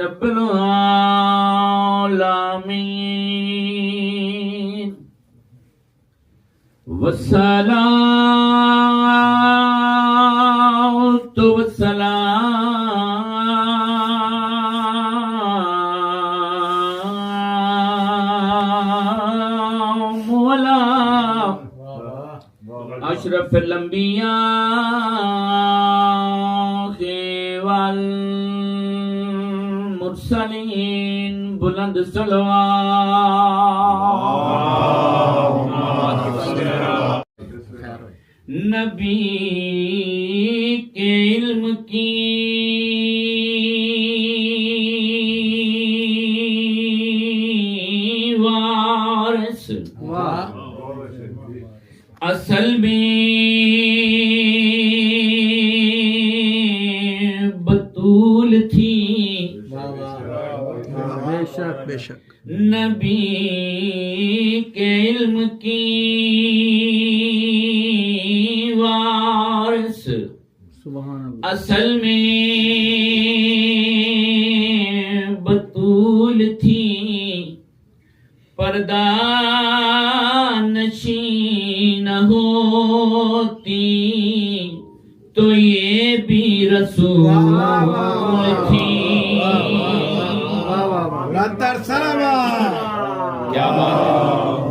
رب العالمین والصلاة والسلام على اشرف الانبیاء والمرسلین بلند صلوات نبی کے علم کی وارث اصل میں بطول تھی بے شک نبی کے علم کی وارث سبحان اللہ اصل میں بطول تھی پردہ نشین ہوتی تو یہ بھی رسول تھی لاتر سلام کیا بات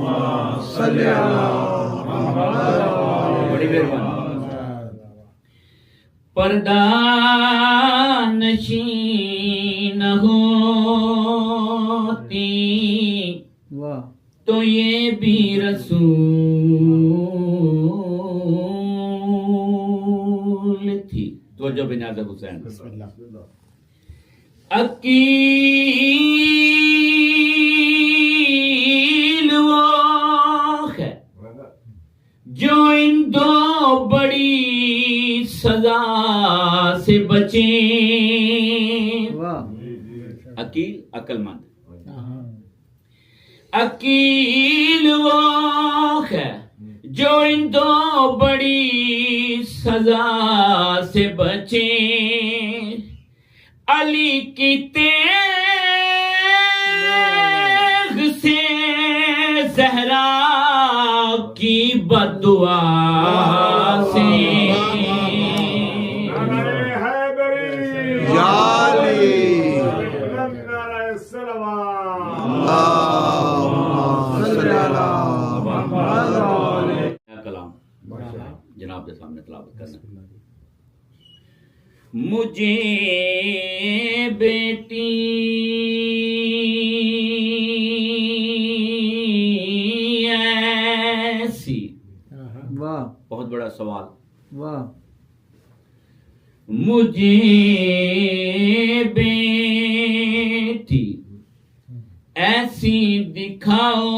ہے صلی اللہ بڑی مہربانی پردہ نشین ہوتی واہ تو یہ بھی رسول تھی توجہ بنیاد حسین عقیل وہ ہے جو ان دو بڑی سزا سے بچیں واہ عقیل عقل مند ہاں عقیل وہ ہے جو ان دو بڑی سزا سے بچیں علی کی تیغ سے زہرا کی بددعا سے یا علی کلام جناب کے سامنے تلاوت کرنا مجھے بیٹی ایسی واہ بہت بڑا سوال واہ مجھے بیٹی ایسی دکھاؤ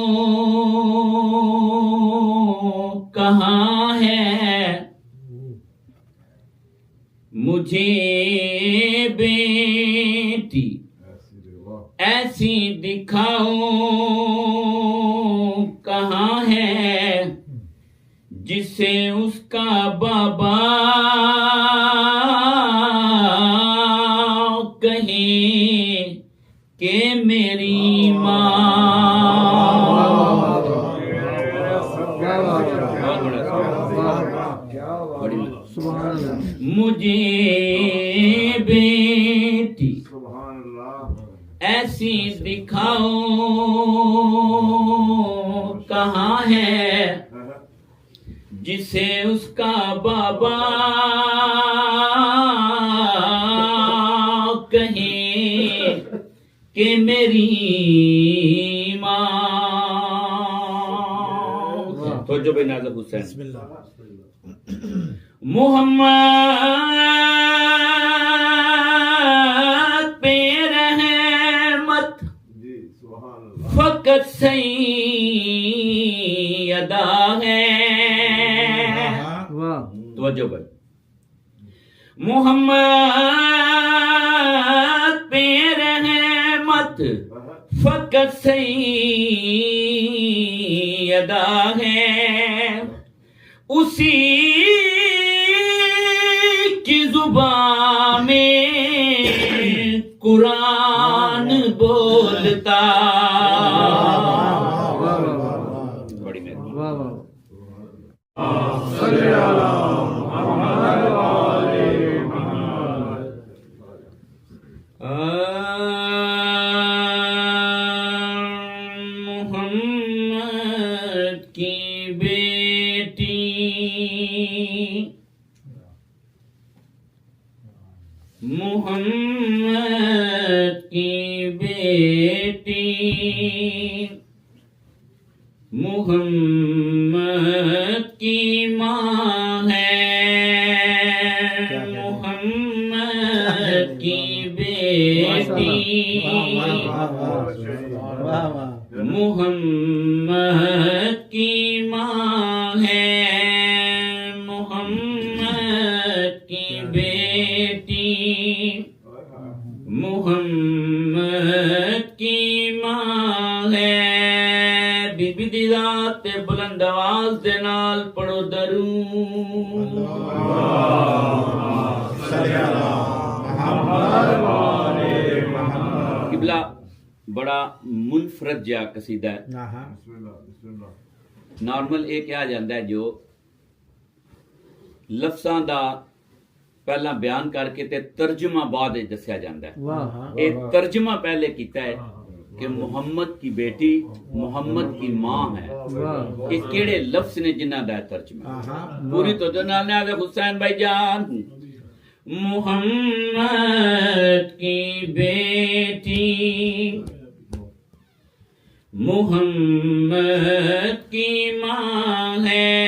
کہاں ہے مجھے بیٹی ایسی دکھاؤ کہاں ہے جسے اس کا بابا کہے کہ میری سبحان اللہ مجھے بیٹی ایسی دکھاؤ کہاں ہے جسے اس کا بابا کہے کہ میری ماں تو جو بے نازک حسین محمد پہ رحمت فقط سیدہ ہے واہ توجہ بھائی محمد پہ رحمت فقط سیدہ ہے اسی زبان میں قرآن بولتا. بڑی مہربانی. واہ واہ. محمد کی بیٹی محمد کی بیٹی محمد کی ماں ہے. محمد کی بیٹی محمد کی ماں ہے. محمد کی بیٹی محمد کی ماں ہے. بی بی دی ذات بلند آواز دے نال پڑھو درود. قبلہ بڑا منفرد جا قصیدہ ہے. نارمل یہ کہا جاتا ہے جو لفظاں دا پہلا بیان کر کے تے ترجمہ بعد دسیا جاتا ہے. یہ ترجمہ پہلے کیتا ہے کہ محمد کی بیٹی محمد کی ماں ہے. یہ کیڑے لفظ نے جنہ دا ترجمہ پوری تو جنال نے آگے حسین بھائی جان. محمد کی بیٹی محمد کی ماں ہے.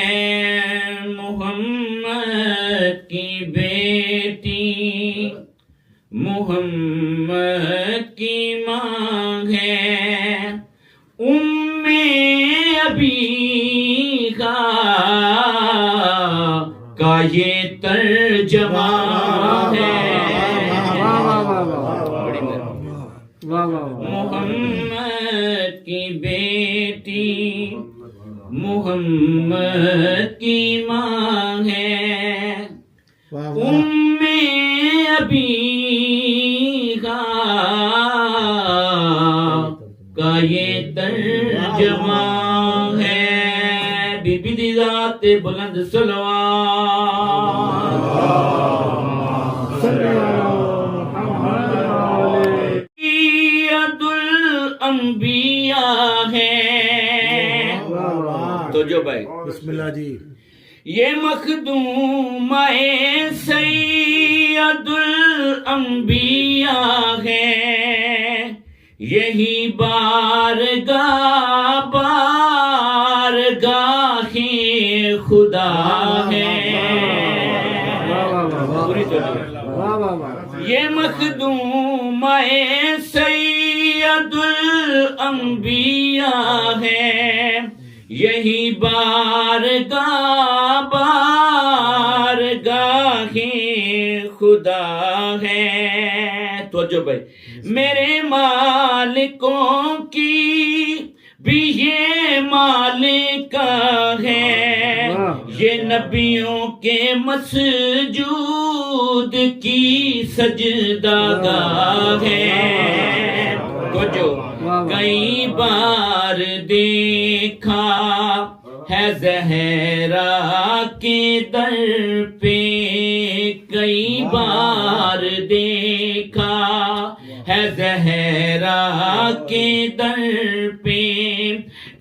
محمد کی بیٹی محمد کی ماں ہے. ام ابی کا یہ ترجمہ ہے. محمد کی بیٹی محمد کی ماں ہے. ام ابی کا یہ ترجمہ ہے. بی بی دی ذات بلند صلوات. سید الانبیاء ہے. تو جو بھائی بسم اللہ جی. یہ مخدومہ سید الانبیاء ہے. یہی بارگاہ خدا ہے. یہ مخدومہ سید الانبیاء ہے. یہی بارگاہ خدا ہے. تو جو بھائی میرے مالکوں کی بھی یہ مالک ہے. یہ نبیوں کے مسجود کی سجدہ گاہ ہے. تو جو کئی بار دیکھا ہے زہرا کے در پہ. کئی بار دیکھا ہے زہرا کے در پہ.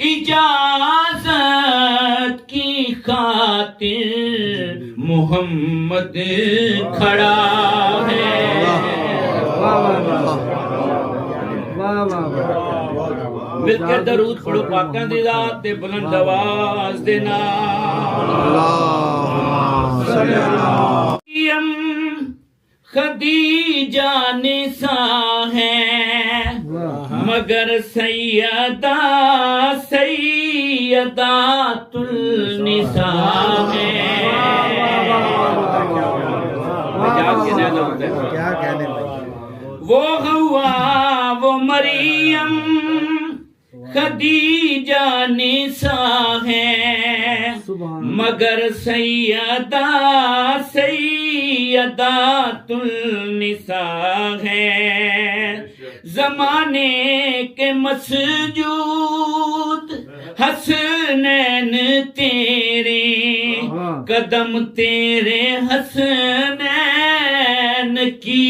اجازت کی خاطر محمد کھڑا ہے. مل کے درود پڑھو پاکاں دی ذات تے بلند آواز دے نال. خدیجہ نساء ہے مگر سیدات النساء ہے. کیا کہنے بھائی. وہ ہوا وہ مریم خدیجہ نساء ہے مگر سیدات سیدات النساء ہے، زمانے کے مسجود حسنین تیرے، قدم تیرے حسنین کی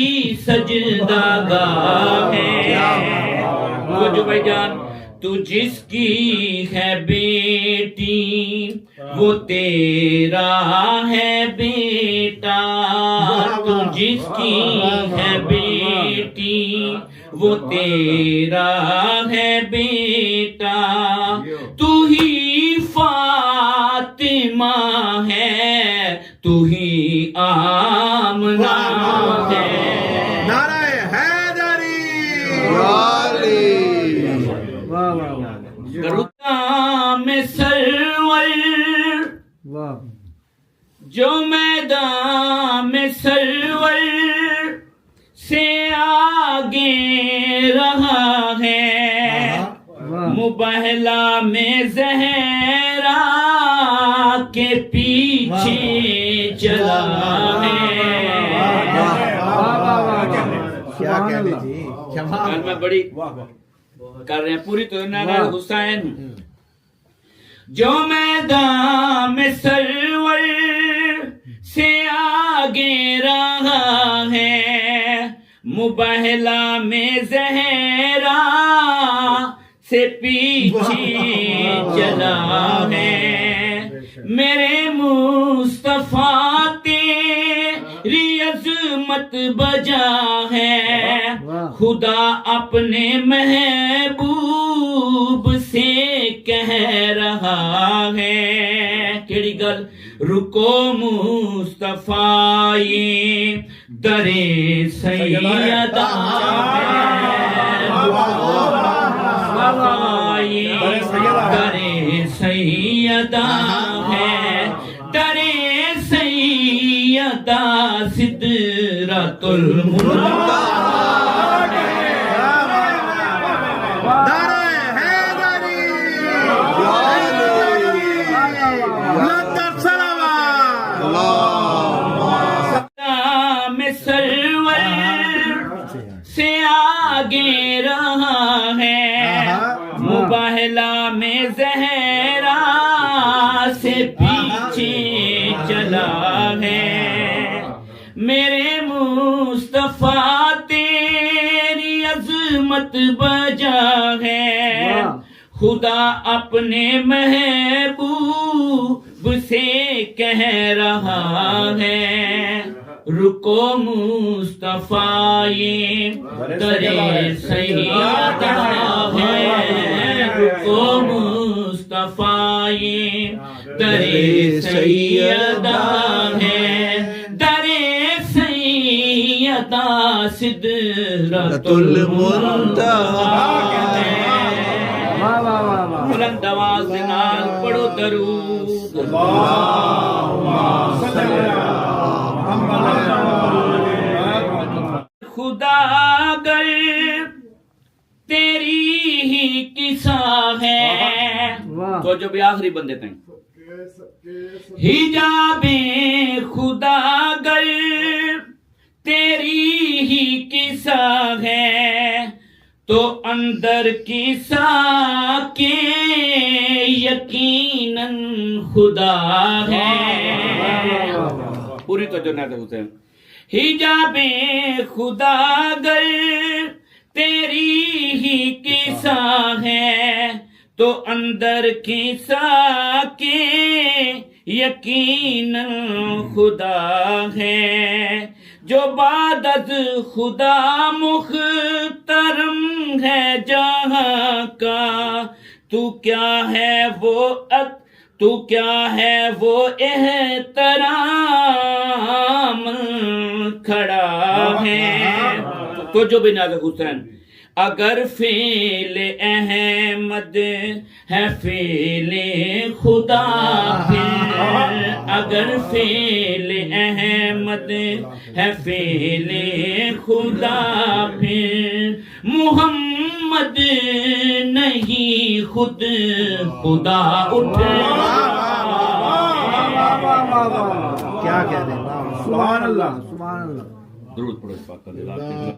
سجدہ گاہ ہے۔ جو بھائی جان، تو جس کی ہے بیٹی وہ تیرا ہے بیٹا، تو جس کی ہے بیٹی وہ تیرا ہے بیٹا، تو ہی فاطمہ ہے، تو ہی آمنہ ہے۔ نعرہ حیدری گرودام میں سرور جو میدان میں سرور سے آگے رہا ہے، مبہلا میں زہرا کے پیچھے چلا ہے۔ کیا کہنے جی، کل میں بڑی کر رہے ہیں پوری تو نعرہ حسین، جو میدان میں سرور سے آگے رہا ہے، مبہلا میں زہرا سے پیچھے چلا ہے۔ میرے مصطفیٰ تیری عظمت بجا ہے، خدا اپنے محبوب سے کہہ رہا ہے۔ کیڑی گل؟ رکو مصطفیٰ یہ در سیدہ ہے، در سیدہ ہے، در سیدہ سدرۃ المنتہی۔ سے آگے رہا ہے، مبہلا میں زہرا سے پیچھے چلا ہے۔ میرے مصطفیٰ تیری عظمت بجا ہے، خدا اپنے محبوب سے کہہ رہا ہے۔ رکو مصطفیٰ یہ در سیدہ ہے، رکو مصطفیٰ یہ در سیدہ ہے، در سیدہ سدرۃ المنتہی۔ بلند آواز دے نال پڑھو درود۔ خدا اگر تیری ہی قصہ ہے، تو جو بھی آخری بندے تھے، حجاب خدا اگر تیری ہی قصہ ہے، تو اندر کی ساکے یقیناً خدا ہے۔ پوری توجہ نہ ہوتے ہیں۔ حجاب خدا اگر تیری ہی قصہ ہے، تو اندر کی ساکے یقیناً خدا ہے۔ جو بعد از خدا محترم ہے جہاں کا، تو کیا ہے وہ احترام کھڑا ہے۔ تو جو بنیاد حسین، اگر فعل احمد ہے فعل خدا پھر، اگر فعل احمد ہے فعل خدا پھر، محمد نہیں خود خدا اٹھا۔ کیا کہہ رہے ہیں واہ سبحان اللہ سبحان اللہ درود پڑھو اس پاک کا دل آپ کے